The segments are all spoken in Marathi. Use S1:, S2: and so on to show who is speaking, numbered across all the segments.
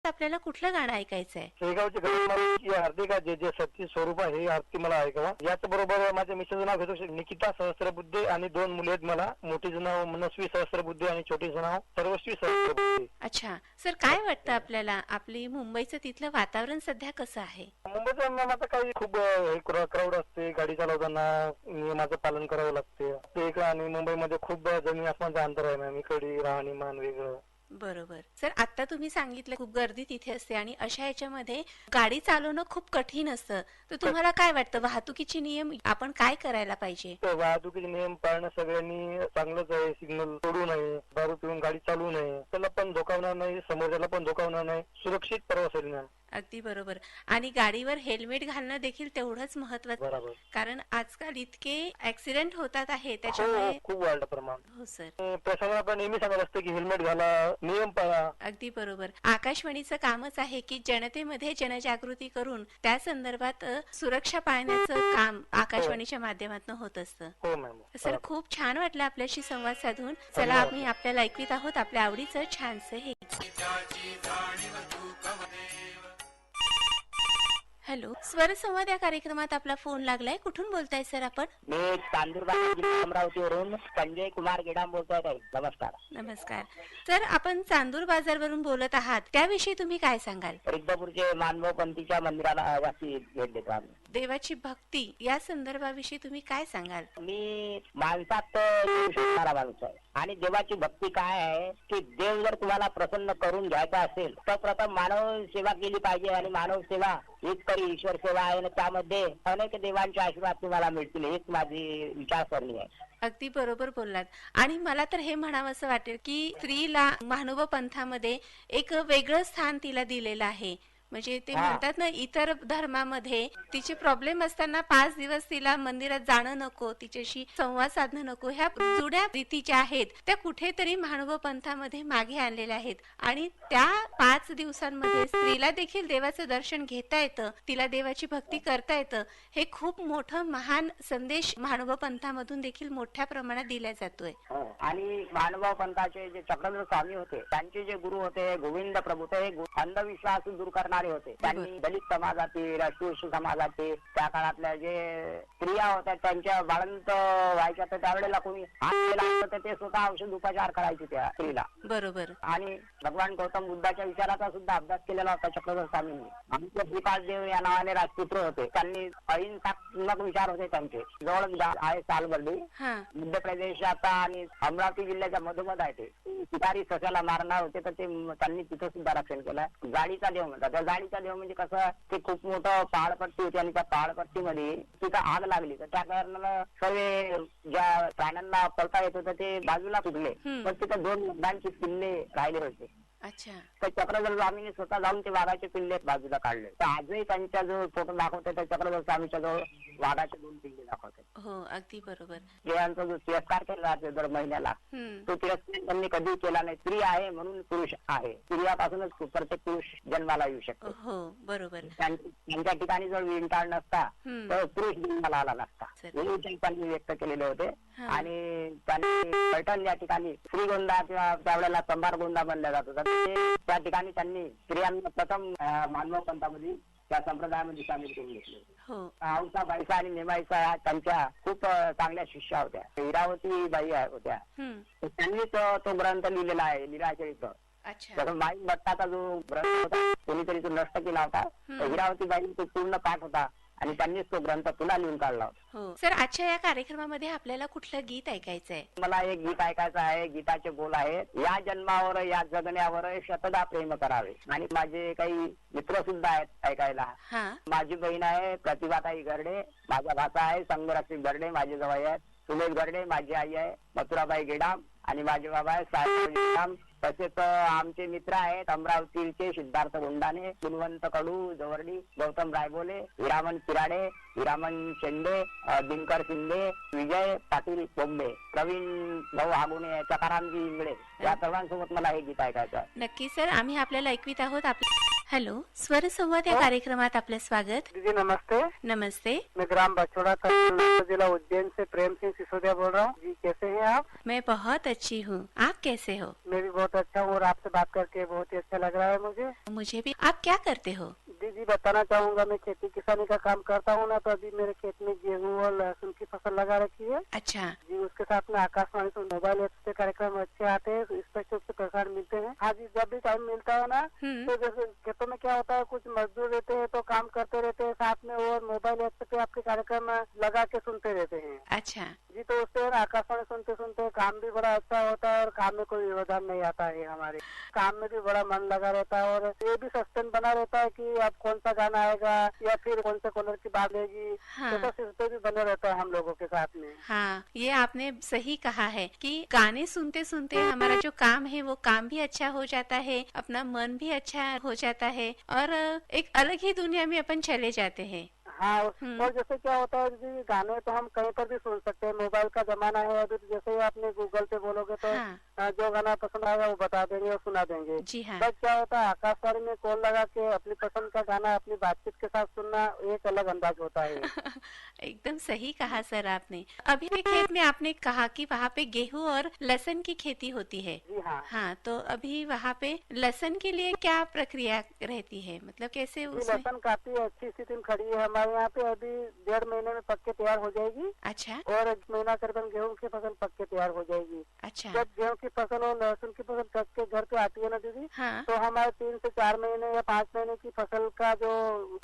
S1: आपल्याला कुठलं गाणं ऐकायचंय?
S2: शेगावची गणमाऊलीची आरती का जे जे सत्य स्वरूप आहे ही आरती मला ऐकावा. याच बरोबर माझ्या मिसेसचं नाव घेतो निकिता सहस्त्रबुद्धे आणि 2 मुले आहेत मला. मोठीचं नाव मनस्वी सहस्त्रबुद्धे आणि छोटीचं नाव सर्वस्वी सहस्त्रबुद्धे.
S1: अच्छा सर, काय वाटतं आपल्याला आपली मुंबईचं तिथलं वातावरण सध्या कसं आहे?
S2: मुंबईचं आता काही खूप क्राऊड असते, गाडी चालवताना नियमाचं पालन करावं लागते ते एक. आणि मुंबईमध्ये खूप जमीन आसमानचं अंतर आहे मॅम. इकडे राहणीमान वेगळं.
S1: बरोबर सर, आता तुम्ही सांगितलं खूप गर्दी तिथे असते आणि अशा याच्यामध्ये गाडी चालवणं खूप कठीण असतं, तर तुम्हाला काय वाटतं वाहतुकीचे नियम आपण काय करायला पाहिजे?
S2: वाहतुकीचे नियम पाळणं सगळ्यांनी चांगलंच आहे. सिग्नल तोडू नये, दारू पिऊन गाडी चालवू नये, त्याला पण धोकावणार नाही, समोरच्याला पण धोकावणार नाही, सुरक्षित प्रवास होईल मॅम.
S1: अगदी बरोबर. आणि गाडीवर हेल्मेट घालणं देखील तेवढंच महत्वाचं,
S2: बरोबर.
S1: कारण आजकाल इतके ऍक्सिडेंट होतात आहे
S2: हो,
S1: त्याच्यामुळे.
S2: खूप वाढलं प्रमाण.
S1: हो सर,
S2: प्रशासनाला पण नेहमी सांगत असते की हेल्मेट घाला, नियम पाळा.
S1: अगदी बरोबर. आकाशवाणीचं कामच आहे की जनतेमध्ये जनजागृती करून त्या संदर्भात सुरक्षा पाळण्याचं काम आकाशवाणीच्या माध्यमातून होत असतं.
S2: हो मॅम.
S1: सर, खूप छान वाटलं आपल्याशी संवाद साधून. चला, आम्ही आपल्याला ऐकवीत आहोत आपल्या आवडीचं छानसं हे. हॅलो, स्वरसंवाद या कार्यक्रमात आपला फोन लागलाय. कुठून बोलताय सर आपण?
S3: मी चांदूरबाजार जिल्हा अमरावतीवरून संजय कुमार गेडाम बोलतोय ताई. नमस्कार.
S1: नमस्कार सर, आपण चांदूर बाजारवरून बोलत आहात, त्याविषयी तुम्ही काय सांगाल?
S3: रिद्धपुरचे मानव पंथीच्या मंदिराला वासी भेट देतो आम्ही.
S1: देवाची भक्ती या संदर्भाविषयी तुम्ही काय सांगाल?
S3: मी माणसात येऊ शकणारा माणूस आहे आणि देवाची भक्ती काय आहे की देव जर तुम्हाला प्रसन्न करून घ्यायचा असेल तर प्रथम मानव सेवा केली पाहिजे. आणि मानव सेवा हीच खरी ईश्वर सेवा आहे आणि त्यामध्ये अनेक देवांचे आशीर्वाद तुम्हाला मिळतील, हीच माझी विचारसरणी आहे.
S1: अगदी बरोबर बोललात. आणि मला तर हे म्हणावं असं वाटेल की स्त्रीला मानव पंथामध्ये एक वेगळं स्थान तिला दिलेलं आहे. म्हणजे ते म्हणतात ना, इतर धर्मामध्ये तिचे प्रॉब्लेम असताना 5 दिवस तिला मंदिरात जाणं नको, तिच्याशी संवाद साधणं नको, ह्या जुन्या रीती ज्या आहेत त्या कुठेतरी मानव पंथामध्ये मागे आणलेल्या आहेत. आणि त्या 5 दिवसांमध्ये स्त्रीला देखील देवाचं दर्शन घेता येतं, तिला देवाची भक्ती करता येतं. हे खूप मोठं महान संदेश मानव पंथामधून देखील मोठ्या प्रमाणात दिला जातोय.
S3: आणि मानव पंथाचे जे चक्रधर स्वामी होते, त्यांचे जे गुरु होते गोविंद प्रभू, ते अंधविश्वास दूर करणारे होते. त्यांनी दलित समाजातील, अस्पृश्य समाजातील, त्या काळातल्या जे स्त्रिया होत्या त्यांच्या बाळंत व्हायच्या तर त्यावेळेला कोणी हात केला तर ते स्वतः औषध उपचार करायचे त्या स्त्रीला.
S1: बरोबर.
S3: आणि भगवान गौतम बुद्धाच्या विचाराचा सुद्धा अभ्यास केलेला होता चक्रधर स्वामींनी. आमचे श्रीपाददेव या नावाने राजपुत्र होते. त्यांनी अहिंसात्मक विचार होते त्यांचे. जवळ आहे सालबर्डी, मध्य प्रदेशात आणि अमरावती जिल्ह्याच्या मधोमध आहे. ते शिकारी सशाला मारणार होते तर ते त्यांनी तिथं सुद्धा रक्षण केलं. गाडीचा देव म्हणतात. त्या गाडीचा देव म्हणजे कसं, ते खूप मोठं पहाडपट्टी होती आणि त्या पहाडपट्टीमध्ये तिथं आग लागली तर त्या कारणानं सर्व ज्या प्राण्यांना पळता येत होतं ते बाजूला सुटले. पण तिथं 2 मुलांचे पिल्ले राहिले होते.
S1: अच्छा.
S3: तर चक्रधर स्वामींनी स्वतः जाऊन ते वाघाचे पिल्ले बाजूला काढले. तर आजही त्यांच्या जो फोटो दाखवते तर चक्रधर स्वामीच्या जवळ वाघाचे 2 पिल्ले दाखवते.
S1: हो, अगदी बरोबर.
S3: स्त्रियांचा जो तिरस्कार केला जातो दर महिन्याला, तो तिरस्कार त्यांनी कधी केला नाही. स्त्री आहे म्हणून पुरुष आहे. स्त्रियापासूनच प्रत्येक पुरुष जन्माला येऊ शकतो.
S1: हो, बरोबर.
S3: त्यांच्या ठिकाणी जर विणकाळ नसता तर पुरुष जन्माला आला नसता. हे त्यांनी व्यक्त केलेले होते. आणि त्यांनी पैठण या ठिकाणी श्रीगोंदा किंवा त्यावेळेला संभारगोंदा बनला जात होता, त्या ठिकाणी त्यांनी स्त्रियांना प्रथम मानव पंथामध्ये त्या संप्रदायामध्ये सामील करून घेतले. औसा बाईसा आणि नेमाईसा त्यांच्या खूप चांगल्या शिष्या होत्या. हिरावती बाई होत्या. त्यांनी तो ग्रंथ लिहिलेला आहे, लीलाचरित्र. माई भट्टाचा जो ग्रंथ होता कोणीतरी तो नष्ट केला होता. हिरावती बाई तो पूर्ण पाठ होता आणि त्यांनीच तो ग्रंथ पुन्हा लिहून काढला होता.
S1: सर, आजच्या या कार्यक्रमामध्ये आपल्याला कुठलं गीत ऐकायचंय?
S3: मला एक गीत ऐकायचं आहे. गीताचे बोल आहेत, या जन्मावर या जगण्यावर शतदा प्रेम करावे. आणि माझे काही मित्र सुद्धा आहेत ऐकायला. माझी बहीण आहे प्रतिभाताई गरडे, माझा भाचा आहे संगरक्षक गरडे, माझे जवळ आहेत सुमेश गरडे, माझी आई आहे मथुराबाई गेडाम आणि माझे बाबा आहेत साहेब गेडाम. तसेच आमचे मित्र आहेत अमरावतीचे सिद्धार्थ गुंडाने, गुणवंत कडू जवर्डी, गौतम रायबोले, हिरामन किराडे, हिरामन शेंडे, दिनकर शिंदे, विजय पाटील बोंबे, प्रवीण भाऊ हागुणे, चकारामजी इंगळे या सर्वांसोबत मला हे गीत ऐकायचं आहे.
S1: नक्की सर, आम्ही आपल्याला ऐकवित आहोत. हॅलो, स्वर संवाद या कार्यक्रमात आपले स्वागत.
S2: दीदी नमस्ते.
S1: नमस्ते.
S2: मैं ग्राम बछोड़ा तहसील जिला उज्जैन से प्रेम सिंह सिसोदिया बोल रहा हूँ जी. कैसे हैं आप?
S1: मैं बहुत अच्छी हूँ, आप कैसे हो?
S2: मैं भी बहुत अच्छा हूँ और आपसे बात करके बहुत ही अच्छा लग रहा है मुझे.
S1: मुझे भी. आप क्या करते हो?
S2: दीदी बताना चाहूँगा, मैं खेती किसानी का काम करता हूँ ना, तो अभी मेरे खेत में गेहूँ और लहसुन की फसल लगा रखी है.
S1: अच्छा
S2: जी, उसके साथ में आकाशवाणी से मोबाइल ऐप से कार्यक्रम अच्छे आते हैं, स्पष्ट रूप से प्रसारण मिलते हैं. हाँ जी, जब भी टाइम मिलता है ना, तो जैसे खेतों में क्या होता है, कुछ मजदूर रहते हैं तो काम करते रहते हैं साथ में, और मोबाइल ऐप पे आपके कार्यक्रम लगा के सुनते रहते हैं.
S1: अच्छा
S2: जी, तो उससे आकाशवाणी सुनते सुनते काम भी बड़ा अच्छा होता है और काम में कोई व्यवधान नहीं आता है. हमारे काम में भी बड़ा मन लगा रहता है और ये भी सस्पेंस बना रहता है कि अब कौन सा गाना आएगा या फिर कौन से कॉलर की बात लेगी.
S1: हाँ.
S2: तो सिलसिले भी बने रहता है हम लोगों के साथ में.
S1: हाँ, ये आपने सही कहा है कि गाने सुनते सुनते हमारा जो काम है वो काम भी अच्छा हो जाता है, अपना मन भी अच्छा हो जाता है और एक अलग ही दुनिया में अपन चले जाते हैं.
S2: हाँ, और जैसे क्या होता है जी, गाने तो हम कहीं पर भी सुन सकते हैं. मोबाइल का जमाना है अभी, तो जैसे ही आपने गूगल पे बोलोगे तो जो गाना पसंद आएगा वो बता देंगे और सुना देंगे.
S1: जी हाँ.
S2: बस क्या होता है, आकाशवाणी में कॉल लगा के अपनी पसंद का गाना अपनी बातचीत के साथ सुनना एक अलग अंदाज होता है.
S1: एकदम सही कहा सर आपने. अभी के खेत में आपने कहा कि वहाँ पे गेहूं और लहसुन की खेती होती है.
S2: जी हाँ.
S1: हाँ, तो अभी वहाँ पे लहसुन के लिए क्या प्रक्रिया रहती है, मतलब कैसे उसमें?
S2: लहसुन काफी अच्छी स्थिति में खड़ी है हमारे यहाँ पे. अभी 1.5 महीने में पक के तैयार हो जाएगी.
S1: अच्छा.
S2: और 1 महीना करीबन गेहूं की फसल पक के तैयार हो जाएगी.
S1: अच्छा.
S2: जब गेहूं की फसल और लहसुन की फसल पक के घर पे आती है ना दीदी,
S1: हाँ.
S2: तो हमारे 3 से 4 महीने या 5 महीने की फसल का जो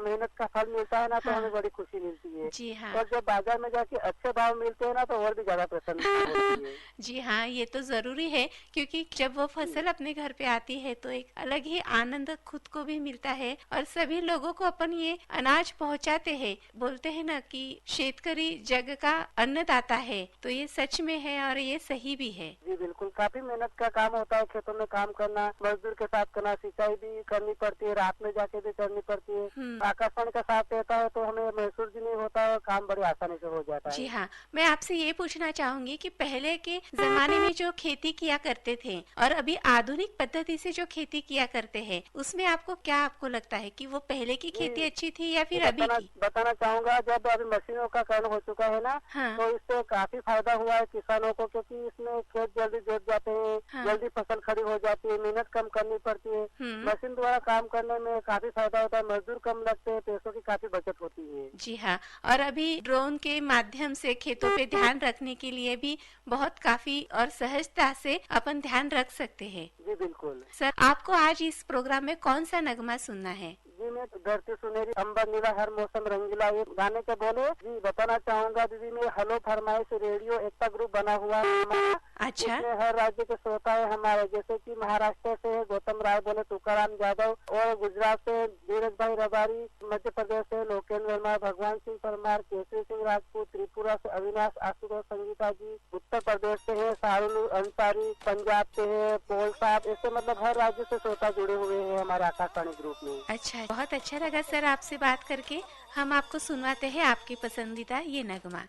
S2: मेहनत का फल मिलता है ना, तो हमें बड़ी खुशी मिलती है.
S1: जी हाँ.
S2: और जब बाजार में जाके अच्छे भाव मिलते हैं ना, तो और भी ज्यादा प्रसन्न होती है.
S1: जी हाँ, ये तो जरूरी है क्योंकि जब वो फसल अपने घर पे आती है तो एक अलग ही आनंद खुद को भी मिलता है और सभी लोगों को अपन ये अनाज पहुंचाते हैं. बोलते हैं ना कि शेतकरी जग का अन्नदाता है, तो ये सच में है और ये सही भी है.
S2: जी बिल्कुल, काफी मेहनत का काम होता है खेतों में काम करना, मजदूर के साथ करना, सिंचाई भी करनी पड़ती है, रात में जाके भी करनी पड़ती है. आकाशवाणी का साथ रहता है तो हमें महसूस भी नहीं होता है, काम बड़ी आसानी से हो जाता है.
S1: जी हाँ, मैं आपसे ये पूछना चाहूंगी कि पहले के जमाने में जो खेती किया करते थे और अभी आधुनिक पद्धति से जो खेती किया करते हैं, उसमें आपको लगता है कि वो पहले की खेती अच्छी थी या फिर अभी की?
S2: बताना चाहूंगा, जब अभी मशीनों का करण हो चुका है ना, तो इससे काफी फायदा हुआ है किसानों को, क्योंकि इसमें खेत जल्दी जोत जाते हैं, जल्दी फसल खड़ी हो जाती है, मेहनत कम करनी पड़ती है. मशीन द्वारा काम करने में काफी फायदा होता है, मजदूर कम लगते हैं, पैसों की काफी बचत होती है.
S1: जी हाँ, और अभी ड्रोन के माध्यम से खेतों पे ध्यान रखने के लिए भी बहुत काफी और सहजता से अपन ध्यान रख सकते हैं.
S2: जी बिल्कुल.
S1: सर, आपको आज इस प्रोग्राम में कौन सा नगमा सुनना है?
S2: जी, मैं धरती सुनहरी अंबर नीला हर मौसम रंगीला, ये गाने के बोले जी बताना चाहूंगा दीदी. में हेलो फरमाइश रेडियो एकता ग्रुप बना हुआ है.
S1: अच्छा.
S2: हर राज्य के श्रोता है हमारे, जैसे कि महाराष्ट्र से है गौतम राय बोले, तुकाराम यादव, और गुजरात से धीरज भाई रबारी, मध्य प्रदेश से लोकेन्द्र वर्मा, भगवान सिंह परमार, केसरी सिंह राजपूत, त्रिपुरा से अविनाश आशुतोष संगीता जी, उत्तर प्रदेश से है शाहरुल अंसारी, पंजाब से है पोल साहब. ऐसे मतलब हर राज्य से श्रोता जुड़े हुए हैं हमारे आकाशवाणी ग्रुप में.
S1: अच्छा, बहुत अच्छा लगा सर आपसे बात करके. हम आपको सुनवाते हैं आपकी पसंदीदा ये नगमा.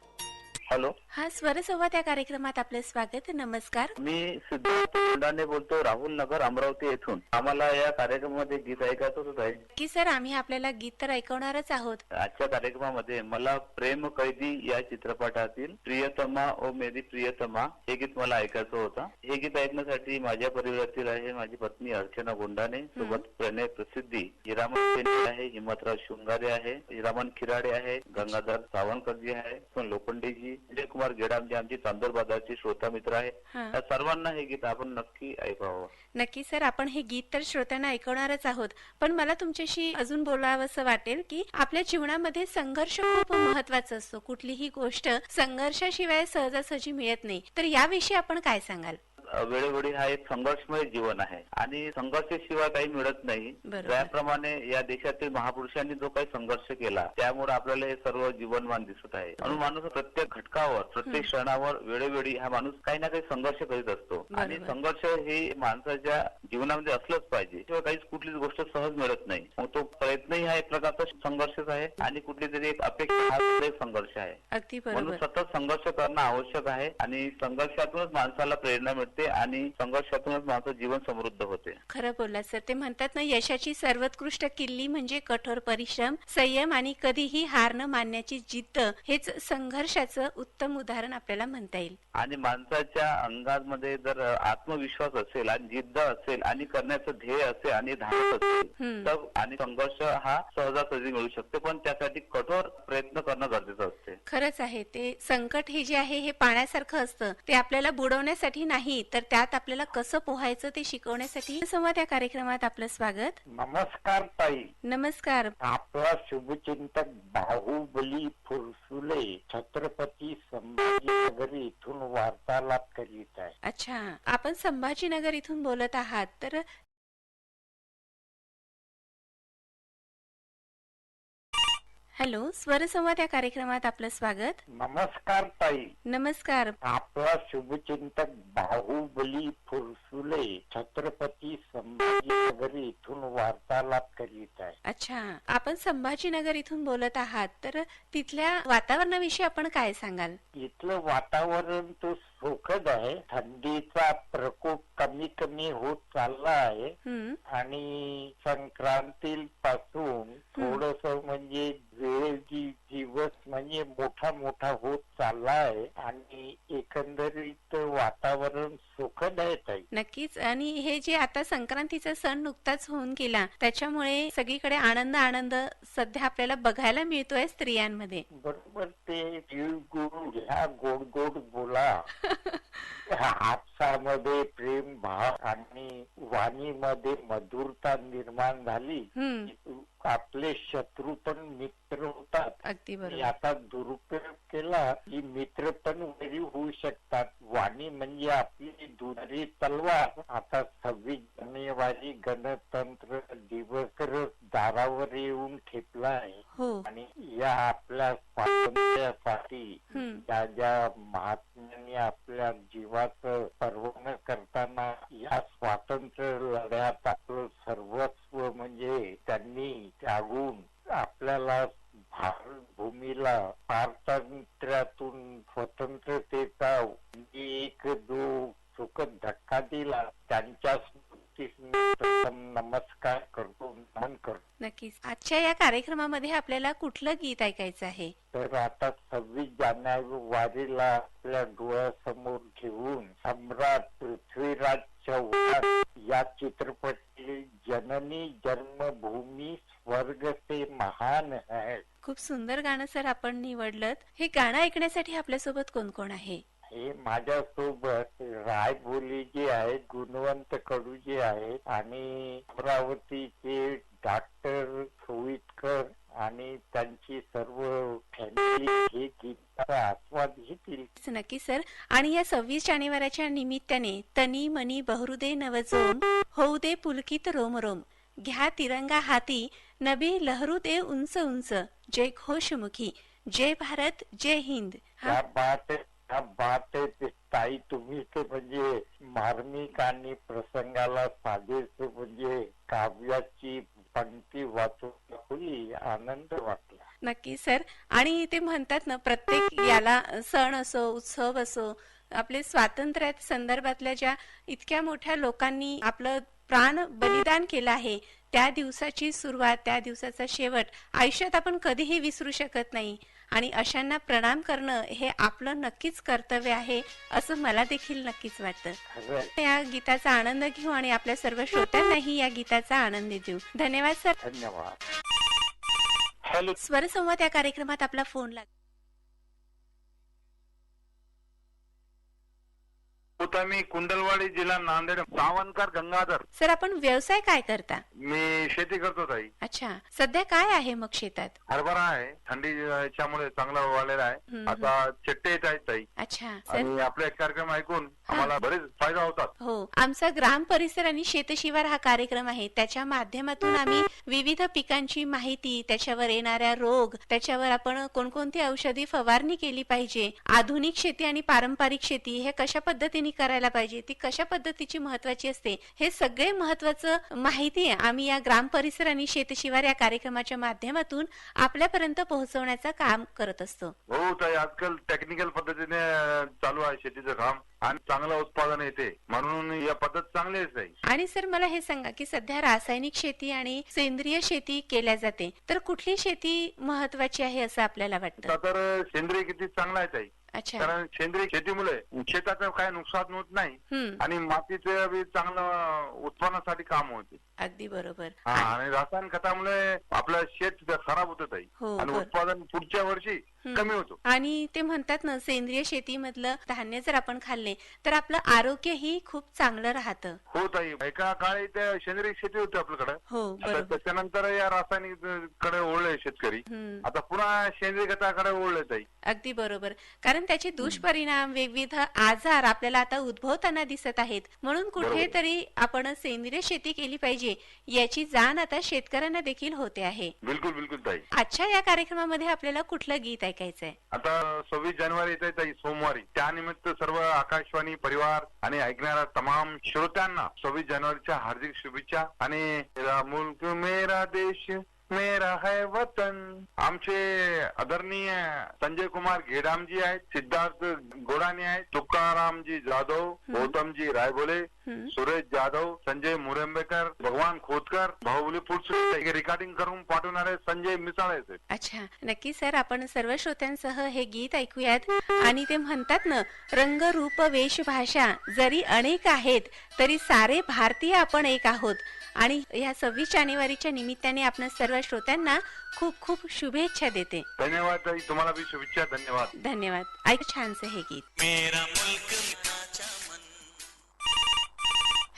S2: हॅलो.
S1: हा, स्वर संवाद या कार्यक्रमात आपले स्वागत. नमस्कार.
S4: मी सिद्धार्थ मुंडाने बोलतो, राहुल नगर अमरावती येथून. आम्हाला या कार्यक्रमामध्ये गीत ऐकायचं होत आहे
S1: की सर, आम्ही आपल्याला गीत तर ऐकवणारच आहोत.
S4: आजच्या कार्यक्रमामध्ये मला प्रेम कैदी या चित्रपटातील प्रियतमा ओ मेरी प्रियतमा हे गीत मला ऐकायचं होतं. हे गीत ऐकण्यासाठी माझ्या परिवारातील आहे माझी पत्नी अर्चना गोंडाने, सोबत प्रणय प्रसिद्धी, हिरामन शेंडे आहे, हिम्मतराव शृंगारे आहे, हिरामन खिराडे आहे, गंगाधर सावंतकरजी आहे, लोखंडेजी, विजय कुमार गेडाम जे आमची चांदोर बाजारची श्रोता मित्र आहे. या सर्वांना हे गीत आपण नक्की ऐकावं.
S1: नक्की सर, आपण हे गीत तर श्रोत्यांना ऐकवणारच आहोत, पण मला तुमच्याशी अजून बोलावंसं वाटेल की आपल्या जीवनामध्ये संघर्ष खूप महत्वाचा असतो. कुठलीही गोष्ट संघर्षाशिवाय सहजासहजी मिळत नाही, तर याविषयी आपण काय सांगाल?
S4: वेळोवेळी हा एक संघर्षमय जीवन आहे आणि संघर्षाशिवाय काही मिळत नाही. त्याप्रमाणे या देशातील महापुरुषांनी जो काही संघर्ष केला त्यामुळे आपल्याला हे सर्व जीवनमान दिसत आहे. म्हणून माणूस प्रत्येक घटकावर प्रत्येक क्षणावर वेळोवेळी हा माणूस काही ना काही संघर्ष करीत असतो आणि संघर्ष हे माणसाच्या जीवनामध्ये असलंच पाहिजे. शिवाय काहीच कुठलीच गोष्ट सहज मिळत नाही. मग तो प्रयत्नही हा एक प्रकारचा संघर्ष संघर्षच आहे आणि कुठली तरी एक अपेक्षा हा सुद्धा एक संघर्ष आहे.
S1: अगदी
S4: म्हणून
S1: बरोबर.
S4: सतत संघर्ष करणं आवश्यक आहे आणि संघर्षातूनच माणसाला प्रेरणा मिळते आणि संघर्षातूनच माणसाचं जीवन समृद्ध होते.
S1: खरं बोललात सर. ते म्हणतात ना, यशाची सर्वोत्कृष्ट किल्ली म्हणजे कठोर परिश्रम, संयम आणि कधीही हार न मानण्याची जिद्द. हेच संघर्षाचं उत्तम उदाहरण आपल्याला म्हणता येईल.
S4: आणि माणसाच्या अंगामध्ये जर आत्मविश्वास असेल आणि जिद्द असेल आणि करण्याचं ध्येय असेल आणि धाडस असेल तर आणि संघर्ष हा सहजासहजी मिळू शकते, पण त्यासाठी कठोर प्रयत्न करणं गरजेचं असते.
S1: खरंच आहे. ते संकट हे जे आहे हे पाण्यासारखं असतं. ते आपल्याला बुडवण्यासाठी नाही, तर त्यात आपल्याला कसं पोहायचं ते शिकवण्यासाठी. संवाद या कार्यक्रमात आपलं स्वागत.
S2: नमस्कार ताई.
S1: नमस्कार.
S2: आपला शुभचिंतक बाहुबली फुरसुले छत्रपती संभाजीनगर इथून वार्तालाप करीत आहे.
S1: अच्छा, आपण संभाजीनगर इथून बोलत आहात. तर हॅलो, स्वरसंवाद या कार्यक्रमात आपलं स्वागत.
S2: नमस्कार ताई.
S1: नमस्कार.
S2: आपला शुभचिंतक बाहुबली फुरसुले छत्रपती संभाजीनगर इथून वार्तालाप करीत आहे.
S1: अच्छा, आपण संभाजीनगर इथून बोलत आहात. तर तिथल्या वातावरणाविषयी आपण काय सांगाल?
S2: इथलं वातावरण तो सुखद आहे. थंडीचा प्रकोप कमी कमी होत चालला आहे आणि संक्रांती पासून थोडस म्हणजे दिवस म्हणजे मोठा मोठा होत चालला आहे आणि एकंदरीत वातावरण सुखद आहे ताई.
S1: नक्कीच. आणि हे जे आता संक्रांतीचा सण नुकताच होऊन गेला, त्याच्यामुळे सगळीकडे आनंद आनंद सध्या आपल्याला बघायला मिळतोय स्त्रियांमध्ये.
S2: बरोबर. ते तिळगुळ घ्या, गोड गोड बोला. हापसामध्ये प्रेम भाव आणि वाणीमध्ये मधुरता निर्माण झाली. आपले शत्रू पण मित्र होतात.
S1: अगदी बरोबर.
S2: आता दुरुपयोग केला की मित्र पण वैरी होऊ शकतात. वाणी म्हणजे आपली दुधारी तलवार. आता 26 जानेवारी गणतंत्र दिवस दारावर येऊन ठेपला आहे. आणि या आपल्या स्वातंत्र्यासाठी ज्या ज्या महात्म्यांनी आपल्या जीवाचं पर्वण करताना या स्वातंत्र्य लढ्यात आपलं सर्वस्व म्हणजे त्यांनी त्यागून आपल्याला भारत भूमीला स्वातंत्र्यातून स्वतंत्रतेचा एक जो सुखद धक्का दिला त्यांच्या नमस्कार करतो, नमन करतो.
S1: नक्कीच. आजच्या या कार्यक्रमामध्ये आपल्याला कुठलं गीत ऐकायचं आहे?
S2: तर आता 26 जानेवारीला आपल्या डोळ्यासमोर घेऊन सम्राट पृथ्वीराज चव्हाण या चित्रपटातील जननी जन्मभूमी स्वर्ग से महान है.
S1: खूप सुंदर गाणं सर आपण निवडलं. हे गाणं ऐकण्यासाठी आपल्यासोबत कोण कोण आहे?
S2: हे माझ्यासोबत रायबोली जे आहेत, गुणवंत कडू जे आहेत आणि अमरावतीचे डॉक्टर सोईतकर आणि त्यांची सर्व फॅमिली हे गीताचा आस्वाद घेतील.
S1: नक्की सर. आणि या 26 जानेवारीच्या निमित्ताने तनी मनी बहुरुदे नवजोम होऊ दे पुलकित रोम रोम, घ्या तिरंगा हाती नभी लहरू दे उंच उंच, जय घोषमुखी, जय भारत, जय हिंद.
S2: या बात ताई तुम्ही ते म्हणजे मार्मिक आणि प्रसंगाला साधेच म्हणजे काव्याची पंक्ती वाचून दाखवली. आनंद वाटला.
S1: नक्की सर. आणि ते म्हणतात ना, प्रत्येक याला सण असो उत्सव असो, आपले स्वातंत्र्या संदर्भातल्या ज्या इतक्या मोठ्या लोकांनी आपलं प्राण बलिदान केलं आहे, त्या दिवसाची सुरुवात, त्या दिवसाचा शेवट आयुष्यात आपण कधीही विसरू शकत नाही. आणि अशांना प्रणाम करणं हे आपलं नक्कीच कर्तव्य आहे, असं मला देखील नक्कीच वाटतं. या गीताचा आनंद घेऊ आणि आपल्या सर्व श्रोत्यांनाही या गीताचा आनंद देऊ. धन्यवाद सर.
S2: धन्यवाद.
S1: हॅलो, स्वरसंवाद या कार्यक्रमात आपला फोन लागला.
S5: मी कुंडलवाडी, जिल्हा नांदेड. सावंतकर गंगाधर.
S1: सर, आपण व्यवसाय काय करता?
S5: मी शेती करतो ताई.
S1: अच्छा, सध्या काय आहे मग शेतात?
S5: हरभरा आहे, थंडीच्यामुळे चांगला वाढलेला आहे. आता चट्टे येत आहेत ताई.
S1: अच्छा
S5: आणि आपले कार्यक्रम ऐकून आम्हाला बरेच फायदा होतात.
S1: हो, आमचा ग्राम परिसर आणि शेतशिवार हा कार्यक्रम आहे. त्याच्या माध्यमातून आम्ही विविध पिकांची माहिती, त्याच्यावर येणाऱ्या रोग, त्याच्यावर आपण कोणकोणती औषधी फवारणी केली पाहिजे, आधुनिक शेती आणि पारंपरिक शेती हे कशा पद्धतीने करायला पाहिजे, ती कशा पद्धतीची महत्वाची असते, हे सगळे महत्वाचं माहिती आम्ही या ग्राम परिसर आणि शेतशिवार या कार्यक्रमाच्या माध्यमातून आपल्यापर्यंत पोहोचवण्याचं काम करत असतो.
S5: हो ताई, आजकाल टेक्निकल पद्धतीने चालू आहे शेतीचं काम आणि चांगलं उत्पादन येते, म्हणून या पद्धत चांगली आहे.
S1: आणि सर मला हे सांगा की सध्या रासायनिक शेती आणि सेंद्रिय शेती केल्या जाते, तर कुठली शेती महत्वाची आहे असं आपल्याला वाटतं?
S5: तर सेंद्रिय शेती चांगला आहे ताई,
S1: अच्छा.
S5: कारण सेंद्रिय शेतीमुळे शेताचं काय नुकसान होत नाही आणि मातीचे बी चांगलं उत्पन्नासाठी काम होते.
S1: अगदी बरोबर.
S5: आणि रासायनिक खतामुळे आपलं शेत खराब होत आहे
S1: हो,
S5: आणि उत्पादन पुढच्या वर्षी कमी होतो.
S1: आणि ते म्हणतात ना, सेंद्रिय शेतीमधलं धान्य जर आपण खाल्ले तर आपलं आरोग्यही खूप चांगलं राहतं.
S5: हो ताई, एका काळी त्या सेंद्रिय शेती होती आपल्याकडे,
S1: हो बरोबर.
S5: त्याच्यानंतर या रासायनिक कडे ओढले शेतकरी, आता पुन्हा सेंद्रिय खताकडे ओढले ताई.
S1: अगदी बरोबर. कारण त्याचे दुष्परिणाम, विविध आजार आपल्याला आता उद्भवताना दिसत आहेत, म्हणून कुठेतरी आपण सेंद्रिय शेती केली पाहिजे याची जाण आता शेतकऱ्यांना देखील होते आहे.
S5: बिलकुल बिलकुल ताई.
S1: आजच्या या कार्यक्रमामध्ये आपल्याला कुठलं गीत ऐकायचंय?
S5: आता 26 जानेवारी येत आहे ताई, सोमवारी. त्यानिमित्त सर्व आकाशवाणी परिवार आणि ऐकणाऱ्या तमाम श्रोत्यांना 26 जानेवारीच्या हार्दिक शुभेच्छा. आणि मेरा मुल्क मेरा देश मेरा है वतन. आमचे आदरणीय संजय कुमार घेडामजी आहेत, सिद्धार्थ गोडाने आहेत, तुकारामजी जाधव, गौतमजी रायबोले, सुरेश जाधव, संजय मुरंबेकर, भगवान खोतकर, बाहुबली फूड्स रेकॉर्डिंग करून पाठवणारे संजय मिसाळे.
S1: अच्छा, नक्की सर, आपण सर्व श्रोत्यांसह हे गीत ऐकूयात. आणि ते म्हणतात ना, रंग रूप वेश भाषा जरी अनेक आहेत तरी सारे भारतीय आपण एक आहोत. आणि या 26 जानेवारीच्या निमित्ताने आपण सर्व श्रोत्यांना खूप खूप शुभेच्छा देते.
S5: धन्यवाद ताई, तुम्हाला बी शुभेच्छा. धन्यवाद.
S1: धन्यवाद. ऐक छानसे हे गीत.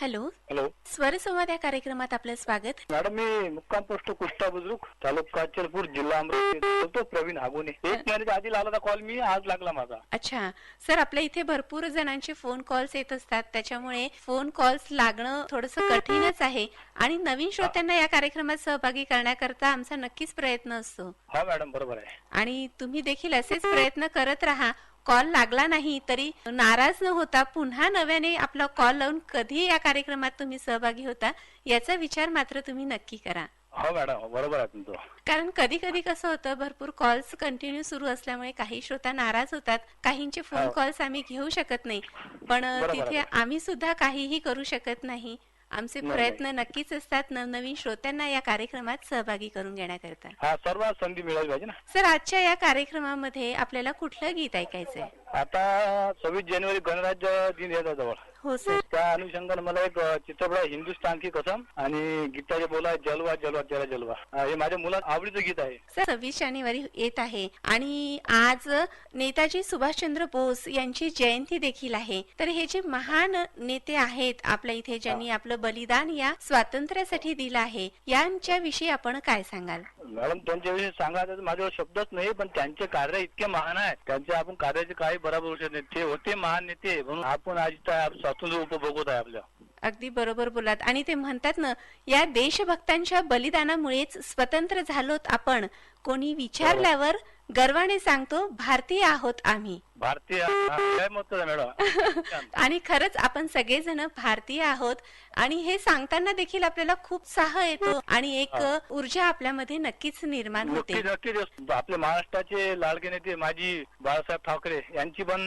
S1: हॅलो
S2: हॅलो,
S1: स्वरसंवाद या कार्यक्रमात आपलं स्वागत.
S2: मॅडम मी मुक्काम पोस्ट कुष्टा बुजुर्ग, तालुका अचलपूर, जिल्हा अमरावती बोलतो. प्रवीण हागोने. 1 महिन्याच्या आधी लावला कॉल मी, आज लागला माझा.
S1: अच्छा सर, आपल्या इथे भरपूर जणांचे फोन कॉल्स येत असतात, त्याच्यामुळे फोन कॉल्स लागणं थोडस कठीणच आहे. आणि नवीन श्रोत्यांना या कार्यक्रमात सहभागी करण्याकरता आमचा नक्कीच प्रयत्न असतो.
S2: हा मॅडम, बरोबर आहे.
S1: आणि तुम्ही देखील असेच प्रयत्न करत राहा. कॉल लागला नाही तरी नाराज न होता पुन्हा नव्याने आपला कॉल लावून कधी या कार्यक्रमात तुम्ही सहभागी होता याचा विचार मात्र तुम्ही नक्की करा.
S2: हो मॅडम, बरोबर आहे तुमचं.
S1: कारण कधी कधी कसं होतं, भरपूर कॉल्स कंटिन्यू सुरू असल्यामुळे काही श्रोता नाराज होतात, काहींचे फोन कॉल्स आम्ही घेऊ शकत नाही, पण तिथे आम्ही सुद्धा काहीही करू शकत नाही. आमचे प्रयत्न नक्कीच असतात नवनवीन श्रोत्यांना या कार्यक्रमात सहभागी करून घेण्याकरता.
S2: हा, सर्व संधी मिळाली पाहिजे ना.
S1: सर, आजच्या या कार्यक्रमामध्ये आपल्याला कुठलं गीत ऐकायचंय?
S2: आता 26 जानेवारी गणराज्य दिन येतात जवळ.
S1: हो सर.
S2: त्या अनुषंगाने मला एक चित्रपट आहे, हिंदुस्तान की कसम, आणि गीताचे बोल आहे, जलवा जलवा तेरा जलवा. हे माझ्या मुलात आवडीचं गीत आहे.
S1: सर, 26 जानेवारी येत आहे आणि आज नेताजी सुभाषचंद्र बोस यांची जयंती देखील आहे. तर हे जे महान नेते आहेत आपल्या इथे, ज्यांनी आपलं बलिदान या स्वातंत्र्यासाठी दिलं आहे, यांच्या विषयी आपण काय सांगाल?
S2: मॅडम, त्यांच्याविषयी सांगायचं माझ्यावर शब्दच नाही, पण त्यांचे कार्य इतके महान आहे, त्यांच्या आपण कार्याचे काही बरोबर होऊ शकत नाही. ते होते महान नेते, म्हणून आपण आज स्वातंत्र्य उपभोगत आहे आपल्या.
S1: अगदी बरोबर बोलात. आणि ते म्हणतात ना, या देशभक्तांच्या बलिदानामुळेच स्वतंत्र झालोत आपण. कोणी विचारल्यावर गर्वाने सांगतो, भारतीय आहोत आम्ही.
S2: भारतीय काय मत आहे मॅडम?
S1: आणि खरंच आपण सगळेजण भारतीय आहोत आणि हे सांगताना देखील आपल्याला खूप उत्साह येतो आणि एक ऊर्जा आपल्यामध्ये नक्कीच निर्माण होते.
S2: नक्कीच. आपल्या महाराष्ट्राचे लाडके नेते माजी बाळासाहेब ठाकरे यांची पण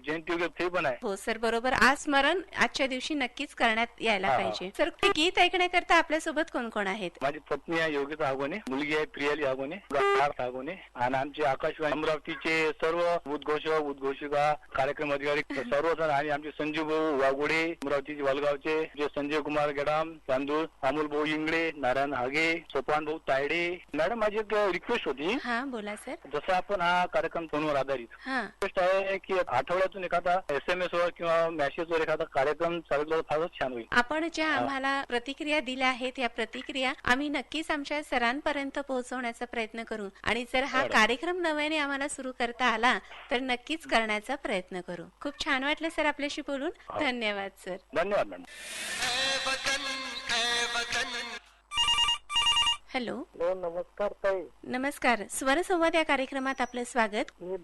S2: जयंती वगैरे ते पण आहे.
S1: हो सर, बरोबर. आज स्मरण आजच्या दिवशी नक्कीच करण्यात यायला पाहिजे. सर, ते गीत ऐकण्याकरता आपल्यासोबत कोण कोण आहेत?
S2: माझी पत्नी आहे योगिता हागोने, मुलगी आहे प्रियाली हागोने, हागोने, आणि आमचे आकाशवाणी अमरावतीचे सर्व उद्घोषक उद्घोषिका, कार्यक्रम अधिकारी सर्वजण, आणि आमचे संजीव भाऊ वाघोडे, अमरावतीचे वालगावचे, जे संजय कुमार गेडाम, तांदूळ, अमोल भाऊ इंगळे, नारायण हागे, सोपान भाऊ तायडे. मॅडम, माझी एक रिक्वेस्ट होती.
S1: हा, बोला सर.
S2: जसं आपण हा कार्यक्रम फोनवर आधारित, रिक्वेस्ट आहे की आठवड्यातून एखादा SMS वर किंवा मेसेज वर एखादा कार्यक्रम चालवला तर फारच छान होईल.
S1: आपण ज्या आम्हाला प्रतिक्रिया दिल्या आहेत, या प्रतिक्रिया आम्ही नक्कीच आमच्या सरांपर्यंत पोहोचवण्याचा प्रयत्न करू आणि जर हा कार्यक्रम नव्याने आम्हाला सुरू करता आला तर नक्कीच करण्याचा प्रयत्न करू. खूप छान वाटलं सर आपल्याशी बोलून. धन्यवाद सर.
S2: धन्यवाद मॅडम.
S1: हॅलो.
S2: नमस्कार ताई.
S1: नमस्कार. स्वरसंवाद या कार्यक्रमात आपलं स्वागत.
S2: मी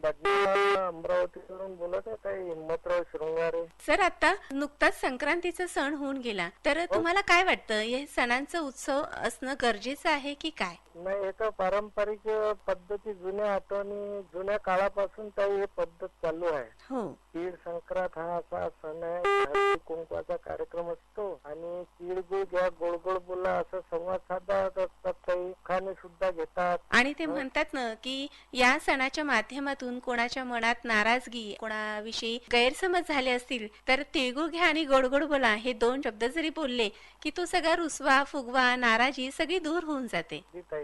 S2: अमरावतीवरून बोलत आहे ताई. हिम्मतराव शृंगारे.
S1: सर आता नुकताच संक्रांतीचा सण होऊन गेला तर तुम्हाला काय वाटतं हे सणांचा उत्सव असणं गरजेचं आहे की काय?
S2: नाही, एक पारंपरिक पद्धती, जुन्या आठवणी, जुन्या काळापासून ताई हे पद्धत चालू आहे.
S1: हो.
S2: तीळ संक्रांत हा असा सण आहे, हळदी कुंकवाचा कार्यक्रम असतो आणि तिळगुळ घ्या गोड गोड बोला असं संवाद साधत असतात ताई. खाणे सुद्धा घेतात.
S1: आणि ते म्हणतात ना की या सणाच्या माध्यमातून कोणाच्या मनात नाराजगी, कोणाविषयी गैरसमज झाले असतील तर तिळगुळ घ्या आणि गोड गोड बोला हे 2 शब्द जरी बोलले की तो सगळा रुसवा फुगवा नाराजी सगळी दूर होऊन जाते.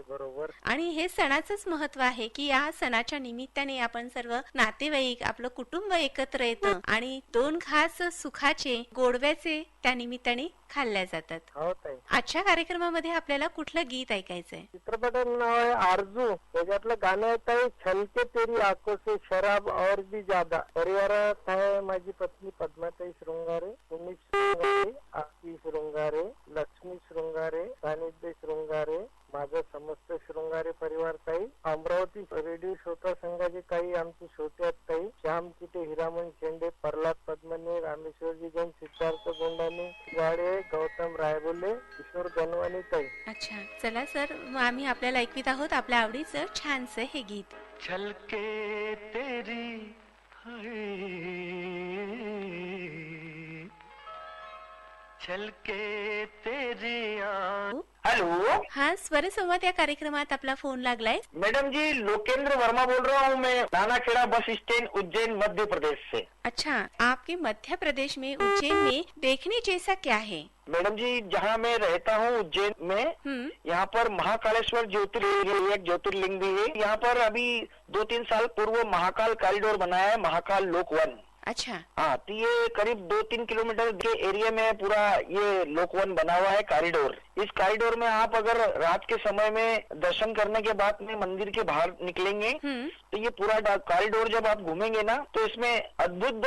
S2: बरोबर.
S1: आणि हे सणाचंच महत्व आहे की या सणाच्या निमित्ताने आपण सर्व नातेवाईक आपलं कुटुंब एकत्र येतं आणि 2 घास सुखाचे गोडव्याचे त्या निमित्ताने खाल्ल्या जातात.
S2: हो ताई.
S1: आजच्या कार्यक्रमामध्ये आपल्याला कुठलं गीत ऐकायचंय?
S2: चित्रपटाचं नाव आहे आरजू. त्याच्यातलं गाणं आहे ताई छलके तेरी आंखों से शराब और भी ज्यादा. परिवारात आहे माझी पत्नी पद्माताई शृंगारे, उमेश शृंगारे, आरती शृंगारे, लक्ष्मी शृंगारे, सानिध्य शृंगारे, माझा समस्त शृंगारे परिवार ताई. अमरावती रेडिओ श्रोता संघाचे काही आमचे श्रोते आहेत ताई. श्याम किटे, हिरामन शेंडे, प्रल्हाद पद्मने, रामेश्वरजी गण, सिद्धार्थ गोंडाने, गाडे, गौतम रायबोले, किशोर गणवानी ताई.
S1: अच्छा, चला सर मग आम्ही आपल्याला ऐकवीत आहोत आपल्या आवडीचं छानसं हे गीत.
S2: छलके तेरी छलके तेरी. हेलो.
S1: हा स्वरसंवाद या कार्यक्रमात आपला फोन लागलाय.
S2: मैडम जी, लोकेंद्र वर्मा बोल रहा हूँ मैं, नानाखेड़ा बस स्टैंड, उज्जैन, मध्य प्रदेश से.
S1: अच्छा, आपके मध्य प्रदेश में उज्जैन में देखने जैसा क्या है?
S2: मैडम जी, जहाँ मैं रहता हूँ उज्जैन में, यहाँ पर महाकालेश्वर ज्योतिर्लिंग, एक ज्योतिर्लिंग भी है. यहाँ पर अभी 2-3 साल पूर्व महाकाल कॉरिडोर बनाया है, महाकाल लोकवन.
S1: अच्छा.
S2: हाँ, तो ये करीब 2-3 किलोमीटर के एरिया में पूरा ये लोकवन बना हुआ है कॉरिडोर. इस कॉरिडोर में आप अगर रात के समय में दर्शन करने के बाद में मंदिर के बाहर निकलेंगे तो ये पूरा कॉरिडोर जब आप घूमेंगे ना तो इसमें अद्भुत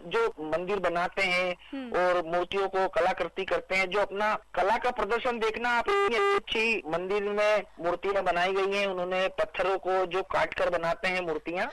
S2: जो मंदिर बनाते हैं और मूर्तियों को कलाकृति करते हैं, जो अपना कला का प्रदर्शन देखना. आप इतनी अच्छी मंदिर में मूर्तियां बनाई गई हैं, उन्होंने पत्थरों को जो काट कर बनाते हैं मूर्तियां,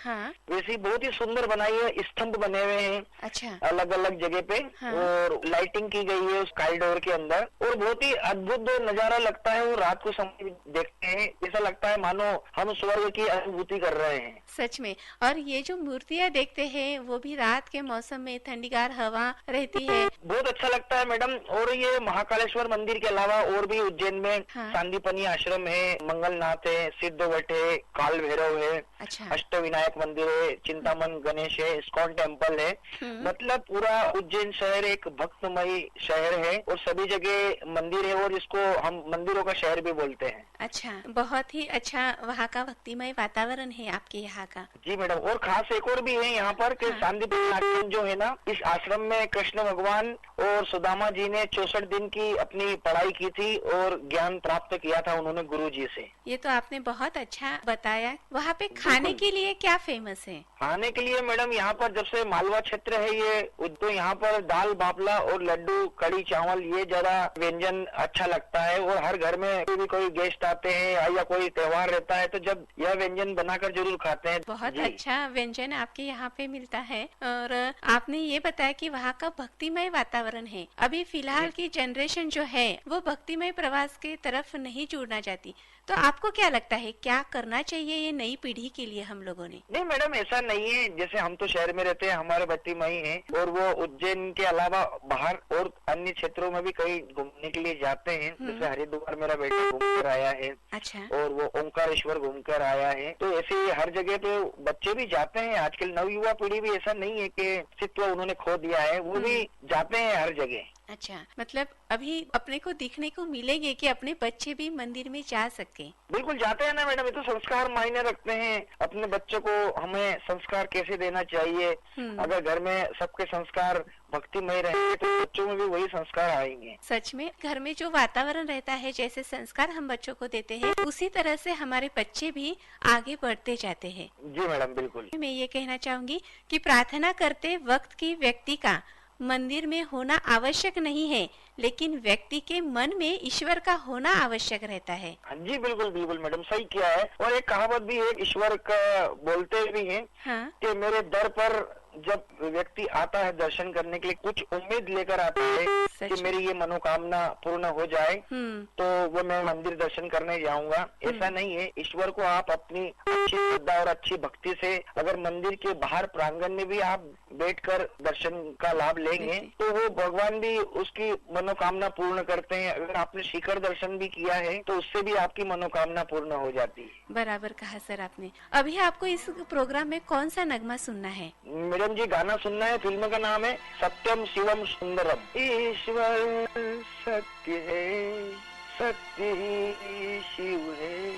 S2: वैसी बहुत ही सुंदर बनाई है. स्तंभ बने हुए हैं.
S1: अच्छा.
S2: अलग अलग जगह पे. और लाइटिंग की गई है उस कॉरिडोर के अंदर और बहुत ही अद्भुत नजारा लगता है. वो रात को समय देखते हैं ऐसा लगता है मानो हम स्वर्ग की अनुभूति कर रहे हैं.
S1: सच में. और ये जो मूर्तियाँ देखते हैं वो भी रात के मौसम में ठंडीगार हवा रहती है,
S2: बहुत अच्छा लगता है मैडम. और ये महाकालेश्वर मंदिर के अलावा और भी उज्जैन में सांदीपनी आश्रम है, मंगलनाथ है, सिद्धवट है, काल भैरव है.
S1: अच्छा.
S2: अष्टविनायक मंदिर है, चिंतामन गणेश है, इस्कॉन टेम्पल है. मतलब पूरा उज्जैन शहर एक भक्तमयी शहर है और सभी जगह मंदिर है और इसको हम मंदिरों का शहर भी बोलते हैं.
S1: अच्छा, बहुत ही अच्छा वहाँ का भक्तिमय वातावरण है आपके यहाँ का.
S2: जी मैडम. और खास एक और भी है यहाँ पर कि सांदीपनी आश्रम जो है ना, इस आश्रम में कृष्ण भगवान और सुदामा जी ने 64 दिन की अपनी पढ़ाई की थी और ज्ञान प्राप्त किया था उन्होंने गुरु जी से.
S1: ये तो आपने बहुत अच्छा बताया. वहाँ पे खाने के लिए क्या फेमस है?
S2: खाने के लिए मैडम यहाँ पर जब से मालवा क्षेत्र है ये, तो यहाँ पर दाल बाफला और लड्डू, कड़ी चावल, ये जरा व्यंजन अच्छा लगता है. और हर घर में भी कोई गेस्ट आते हैं या कोई त्योहार रहता है तो जब यह व्यंजन बनाकर जरूर खाते हैं.
S1: बहुत अच्छा व्यंजन आपके यहाँ पे मिलता है. और आपने ये बताया कि वहाँ का भक्तिमय वातावरण है. अभी फिलहाल की जनरेशन जो है वो भक्तिमय प्रवास के तरफ नहीं जुड़ना चाहती, तो आपको क्या लगता है क्या करना चाहिए ये नई पीढ़ी के लिए हम लोगों ने?
S2: नहीं मैडम, ऐसा नहीं है. जैसे हम तो शहर में रहते हैं, हमारे भक्तिमय है और वो उज्जैन के अलावा बाहर और अन्य क्षेत्रों में भी कहीं घूमने के लिए जाते हैं. जैसे हरिद्वार मेरा बेटा घूमकर आया है.
S1: अच्छा.
S2: और वो ओंकारेश्वर घूमकर आया है. तो ऐसे हर जगह पे बच्चे भी जाते हैं. आजकल नवयुवा पीढ़ी भी ऐसा नहीं है कि सिर्फ उन्होंने खो दिया है, वो भी जाते हैं हर जगह.
S1: अच्छा, मतलब अभी अपने को दिखने को मिलेंगे कि अपने बच्चे भी मंदिर में जा सके।
S2: बिल्कुल जाते हैं ना मैडम, ये तो संस्कार मायने रखते हैं। अपने बच्चों को हमें संस्कार कैसे देना चाहिए। अगर घर में सबके संस्कार भक्तिमय रहेंगे तो बच्चों में भी वही संस्कार आएंगे।
S1: सच में घर में जो वातावरण रहता है, जैसे संस्कार हम बच्चों को देते हैं, उसी तरह से हमारे बच्चे भी आगे बढ़ते जाते हैं।
S2: जी मैडम, बिल्कुल।
S1: मैं ये कहना चाहूंगी कि प्रार्थना करते वक्त की व्यक्ति का मंदिर में होना आवश्यक नहीं है, लेकिन व्यक्ति के मन में ईश्वर का होना आवश्यक रहता है।
S2: हाँ जी, बिल्कुल बिल्कुल मैडम, सही किया है। और एक कहावत भी है, ईश्वर का बोलते भी हैं कि मेरे दर पर जब व्यक्ति आता है दर्शन करने के लिए, कुछ उम्मीद लेकर आता है कि मेरी ये मनोकामना पूर्ण हो जाए, तो वो मैं मंदिर दर्शन करने जाऊंगा। ऐसा नहीं है। ईश्वर को आप अपनी अच्छी श्रद्धा और अच्छी भक्ति से अगर मंदिर के बाहर प्रांगण में भी आप बैठकर दर्शन का लाभ लेंगे तो वो भगवान भी उसकी मनोकामना पूर्ण करते हैं। अगर आपने शिखर दर्शन भी किया है तो उससे भी आपकी मनोकामना पूर्ण हो जाती है।
S1: बराबर कहा सर आपने। अभी आपको इस प्रोग्राम में कौन सा नगमा सुनना है?
S2: मैडम जी, गाना सुनना है। फिल्म का नाम है सत्यम शिवम सुंदरम। ईश्वर सत्य है, सत्य ही शिव है,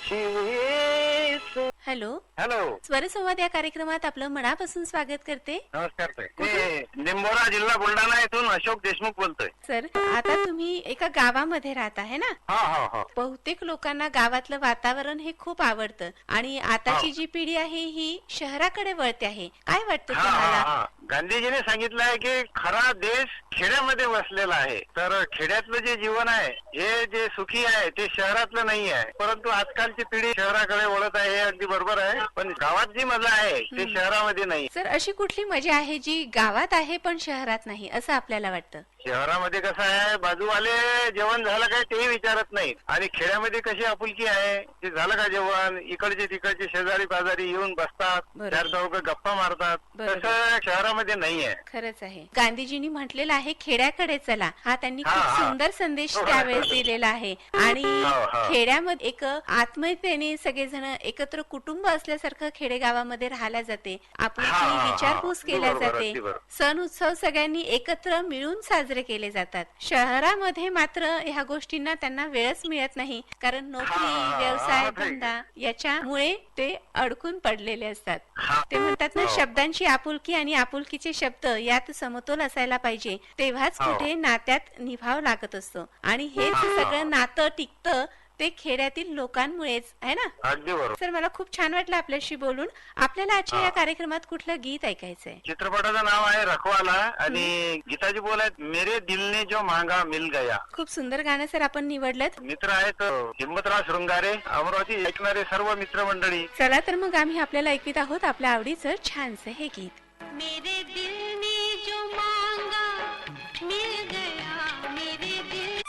S2: शिव ही।
S1: हॅलो
S2: हॅलो,
S1: स्वर संवाद या कार्यक्रमात आपलं मनापासून स्वागत करते।
S2: नमस्कार सर, मी निंबोरा जिल्हा बुलढाणा येथून अशोक देशमुख बोलतोय।
S1: सर, आता तुम्ही एका गावामध्ये राहता है ना?
S2: हा.
S1: बहुतेक लोकांना गावातलं वातावरण हे खूप आवडतं आणि आताची जी पिढी आहे ही शहराकडे वळते आहे। काय वाटतं तुम्हाला?
S2: गांधीजीने सांगितलं आहे की खरा देश खेड्यामध्ये वसलेला आहे, तर खेड्यातलं जे जीवन आहे हे जे सुखी आहे ते शहरातलं नाही आहे। परंतु आजकालची पिढी शहराकडे वळत आहे, हे अगदी बरोबर आहे, पण गावात जी मजा आहे ते शहरामध्ये नाही।
S1: सर, अशी कुठली मजा आहे जी गावात आहे पण शहरात नाही असं आपल्याला वाटतं?
S2: शहरामध्ये कसं आहे, बाजूवाले जेवण झालं काय तेही विचारत नाहीत, आणि खेड्यामध्ये कशी आपुलकी आहे, ते झालं का जेवण, इकडचे तिकडचे शेजारी पाजारी येऊन बसतात, चार चौघ गप्पा मारतात, तसं शहरामध्ये नाहीये।
S1: खरंच आहे। गांधीजींनी म्हटलेलं आहे खेड्याकडे चला, हा त्यांनी खूप सुंदर संदेश त्यावेळेस दिलेला आहे। आणि खेड्यामध्ये एक आत्मीयतेने सगळेजण एकत्र कुटुंब असल्यासारखं खेडेगावामध्ये राहायला जाते, आपली विचारपूस केल्या जाते, सण उत्सव सगळ्यांनी एकत्र मिळून साजरे केले जातात। शहरामध्ये मात्र ह्या गोष्टींना त्यांना वेळच मिळत नाही, कारण नोकरी, व्यवसाय, धंदा याच्यामुळे ते अडकून पडलेले असतात। ते म्हणतात ना, शब्दांची आपुलकी आणि आपुलकीचे शब्द यात समतोल असायला पाहिजे, तेव्हाच कुठे नात्यात निभाव लागत असतो, आणि हेच सगळं नातं टिकतं ते खेड्यातील लोकांमुळेच आहे ना?
S2: अगदी बरोबर
S1: सर, मला खूप छान वाटलं आपल्याशी बोलून। आपल्याला आजच्या या कार्यक्रमात कुठलं गीत ऐकायचंय?
S2: चित्रपटाचं नाव आहे रखवाला, आणि गीताजी बोल आहेत मेरे दिल ने जो मांगा मिल गया।
S1: खूप सुंदर गाणं सर आपण निवडलं।
S2: मित्र आहेत हिम्मतराव शृंगारे, अमरावती ऐकणारे सर्व मित्रमंडळी।
S1: चला तर मग आम्ही आपल्याला ऐकवीत आहोत आपल्या आवडीचं छानसं हे गीत।
S6: मेरे दिल ने जो मांगा मिल गया, मेरे दिल।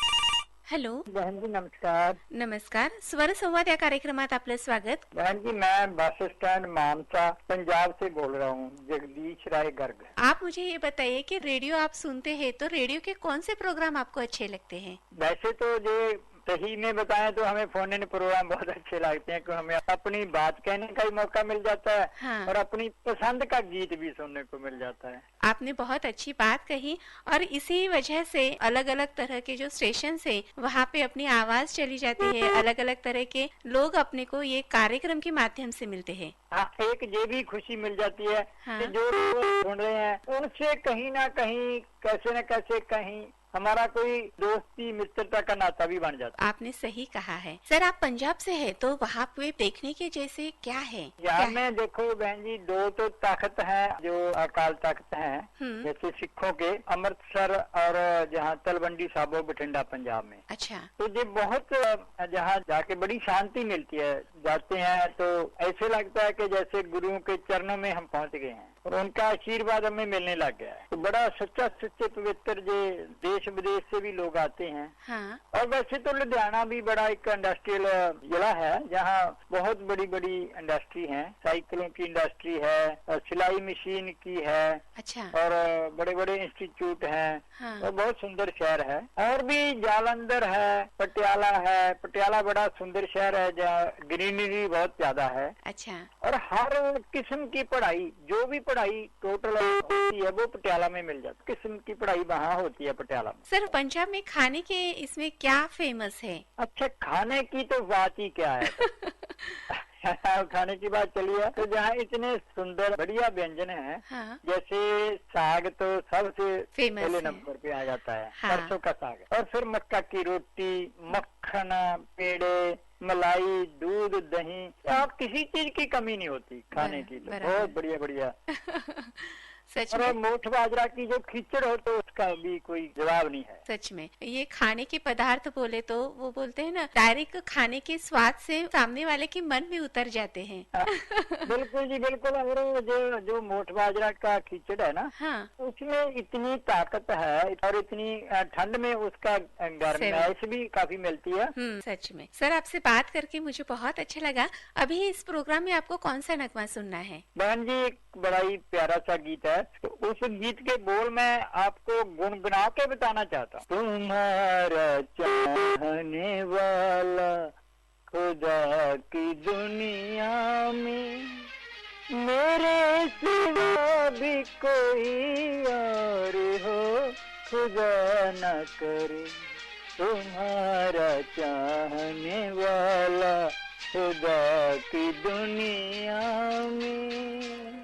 S1: हेलो
S3: बहन जी नमस्कार।
S1: नमस्कार, स्वर संवाद या कार्यक्रमात आपलं स्वागत।
S3: बहन जी, मैं बस स्टैंड मानसा पंजाब से बोल रहा हूँ, जगदीश राय गर्ग।
S1: आप मुझे ये बताइए कि रेडियो आप सुनते हैं तो रेडियो के कौन से प्रोग्राम आपको अच्छे लगते हैं?
S3: वैसे तो जो सही में बताएं तो हमें फोन इन प्रोग्राम बहुत अच्छे लगते हैं, क्योंकि हमें अपनी बात कहने का भी मौका मिल जाता है और अपनी पसंद का गीत भी सुनने को मिल जाता है।
S1: आपने बहुत अच्छी बात कही, और इसी वजह से अलग अलग तरह के जो स्टेशन है वहाँ पे अपनी आवाज चली जाती है, अलग अलग तरह के लोग अपने को ये कार्यक्रम के माध्यम से मिलते हैं।
S3: हाँ, एक ये भी खुशी मिल जाती है कि जो लोग सुन रहे हैं उनसे कहीं ना कहीं कैसे न कैसे कहीं हमारा कोई दोस्ती मित्रता का नाता भी बन जाता है।
S1: आपने सही कहा है। सर, आप पंजाब से है तो वहाँ पे देखने के जैसे क्या है?
S3: यहाँ में देखो बहन जी, दो तो तख्त है जो अकाल तख्त है, जैसे सिखों के अमृतसर और जहाँ तलवंडी साबो बठिंडा पंजाब में।
S1: अच्छा।
S3: तो ये बहुत जहाँ जाके बड़ी शांति मिलती है, जाते हैं तो ऐसे लगता है कि जैसे गुरुओं के चरणों में हम पहुँच गए हैं और उनका आशीर्वाद हमें मिलने लग गया है। तो बड़ा सच्चा सच्चे पवित्र जो देश विदेश से भी लोग आते हैं। और वैसे तो लुधियाना भी बड़ा एक इंडस्ट्रियल जिला है, जहाँ बहुत बड़ी बड़ी इंडस्ट्री है, साइकिलों की इंडस्ट्री है, सिलाई मशीन की है।
S1: अच्छा।
S3: और बड़े बड़े इंस्टीट्यूट हैं। और बहुत सुंदर शहर है। और भी जालंधर है, पटियाला है। पटियाला बड़ा सुंदर शहर है जहाँ ग्रीनरी बहुत ज्यादा है।
S1: अच्छा।
S3: और हर किस्म की पढ़ाई, जो भी
S2: पढ़ाई टोटल होती है वो पटियाला में मिल जाती, किस्म की पढ़ाई वहाँ होती है पटियाला में।
S1: सर पंजाब में खाने के इसमें क्या फेमस है?
S2: अच्छा, खाने की तो बात ही क्या है। खाने की बात चलिए तो जहाँ इतने सुंदर बढ़िया व्यंजन हैं,
S1: हाँ।
S2: जैसे साग तो सबसे
S1: फेमस
S2: पहले
S1: है।
S2: नंबर पे आ जाता है,
S1: हाँ।
S2: सरसों का साग, और फिर मक्का की रोटी, मक्खन, पेड़े, मलाई, दूध, दही, आप किसी चीज की कमी नहीं होती खाने की, तो
S1: बराबर।
S2: बहुत बढ़िया बढ़िया।
S1: सच
S2: और
S1: में,
S2: मोठ बाजरा की जो खिचड़ हो तो उसका भी कोई जवाब नहीं है।
S1: सच में ये खाने के पदार्थ बोले तो वो बोलते हैं ना, डायरेक्ट खाने के स्वाद से सामने वाले के मन में उतर जाते हैं।
S2: बिल्कुल जी बिल्कुल। और जो मोठ बाजरा का खिचड़ है ना,
S1: हाँ।
S2: उसमें इतनी ताकत है और इतनी ठंड में उसका गर्माइश भी काफी मिलती है।
S1: सच में सर, आपसे बात करके मुझे बहुत अच्छा लगा। अभी इस प्रोग्राम में आपको कौन सा नगमा सुनना है?
S2: बहन जी, एक बड़ा ही प्यारा सा गीत है, तो उस गीत के बोल मैं आपको गुनगुना के बताना चाहता हूँ। तुम्हारा चाहने वाला खुदा की दुनिया में मेरे सिवा भी कोई और हो, खुदा न करे। तुम्हारा चाहने वाला खुदा की दुनिया में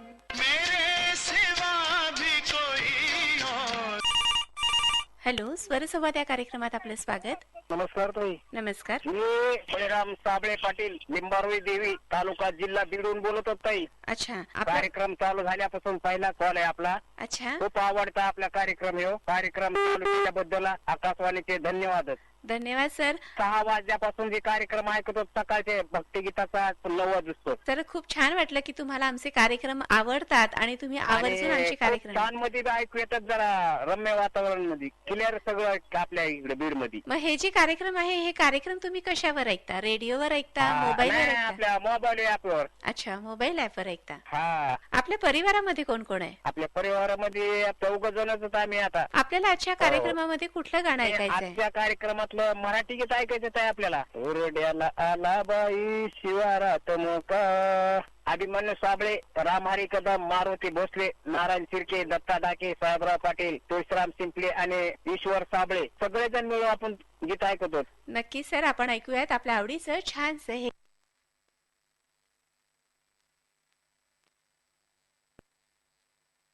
S1: हॅलो, स्वर संवाद या कार्यक्रमात आपलं स्वागत.
S2: नमस्कार ताई.
S1: नमस्कार.
S2: मी बळीराम साबळे पाटील, लिंबारोळी देवी तालुका जिल्हा बीडून बोलत होत ताई.
S1: अच्छा, आपला
S2: कार्यक्रम चालू झाल्यापासून पहिला कॉल आहे आपला.
S1: अच्छा,
S2: खूप आवडता आपला कार्यक्रम हो. कार्यक्रम चालू केल्याबद्दल आकाशवाणीचे धन्यवाद.
S1: धन्यवाद सर.
S2: 6 वाजल्यापासून जे कार्यक्रम ऐकतो सकाळचे भक्तिगीताचा 9 वाजतो.
S1: सर, खूप छान वाटलं की तुम्हाला आमचे कार्यक्रम आवडतात आणि तुम्ही आवर्जून आमचे कार्यक्रम.
S2: छान मध्ये ऐकू येतात, जरा रम्य वातावरण मध्ये क्लिअर सगळं आपल्या इकडे बीड मध्ये.
S1: मग हे जे कार्यक्रम आहे, हे कार्यक्रम तुम्ही कशावर ऐकता? रेडिओवर ऐकता, मोबाईलवर ऐकता?
S2: आपल्या मोबाईल ऍपवर.
S1: अच्छा, मोबाईल ऍपवर ऐकता.
S2: हा.
S1: आपल्या परिवारामध्ये कोण कोण आहे?
S2: आपल्या परिवारामध्ये 4 जणच आम्ही आता.
S1: आपल्याला आजच्या कार्यक्रमामध्ये कुठलं गाणं ऐकायचंय?
S2: आजच्या कार्यक्रमातलं मराठी गीत ऐकायचं आहे आपल्याला. ओरड्याला आला बाई शिवारात मोका, अभिमन्यू साबळे, रामहरी कदम, मारुती भोसले, नारायण शिर्के, दत्ता डाके, साहेबराव पाटील, तुळशीराम शिंपले आणि ईश्वर साबळे सगळेजण मिळून आपण गीत ऐकतो.
S1: नक्की सर, आपण ऐकूयात आपल्या आवडीचं छानसं हे.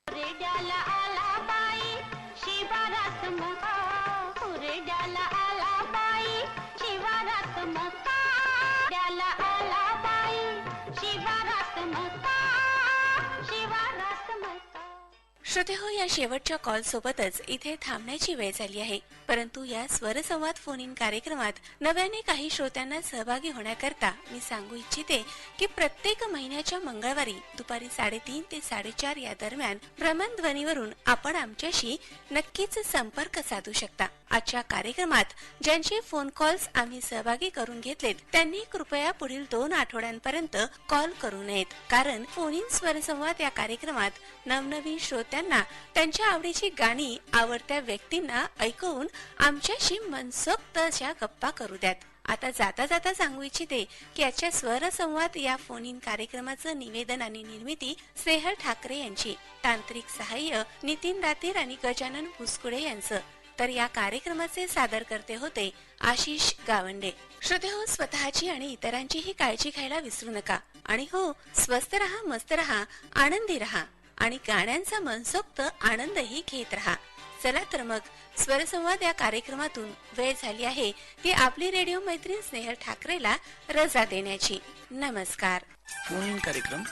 S6: उरड्याला आला बाई शिवारात मका, उरड्याला आला बाई शिवारात मका, उरड्याला आला बाई शिवारात मका, शिवारात मका.
S1: श्रोते हो, या शेवटच्या कॉल सोबतच इथे थांबण्याची वेळ झाली आहे. परंतु या स्वरसंवाद फोन इन कार्यक्रमात नव्याने काही श्रोत्यांना सहभागी होण्याकरता मी सांगू इच्छिते की प्रत्येक महिन्याच्या मंगळवारी दुपारी 3:30 ते 4:30 या दरम्यान भ्रमणध्वनीवरून आपण आमच्याशी नक्कीच संपर्क साधू शकता. आजच्या कार्यक्रमात ज्यांचे फोन कॉल्स आम्ही सहभागी करून घेतलेत त्यांनी कृपया पुढील 2 आठवड्यांपर्यंत कॉल करू नयेत, कारण फोन इन स्वरसंवाद या कार्यक्रमात नवनवीन श्रोत्यांना त्यांच्या आवडीची गाणी आवडत्या व्यक्तींना ऐकवून आमच्याशी मनसोक्त अशा गप्पा करू द्यात. आता जाता जाता सांगू इच्छिते की आजच्या स्वरसंवाद या फोन इन कार्यक्रमाचं निवेदन आणि निर्मिती स्नेहल ठाकरे यांची, तांत्रिक सहाय्य नितीन दातीर आणि गजानन भुसकुडे यांचं, तर या कार्यक्रमाचे सादरकर्ते होते आशिष गावंडे. श्रोते हो, स्वतःची आणि इतरांचीही काळजी घ्यायला विसरू नका. आणि हो, स्वस्थ रहा, मस्त रहा, आनंदी रहा आणि गाण्यांचा मनसोक्त आनंदही घेत रहा. चला तर मग स्वरसंवाद या कार्यक्रमातून वेळ झाली आहे ती आपली रेडिओ मैत्रीण स्नेहल ठाकरेला रजा देण्याची. नमस्कार.
S7: फोन इन कार्यक्रम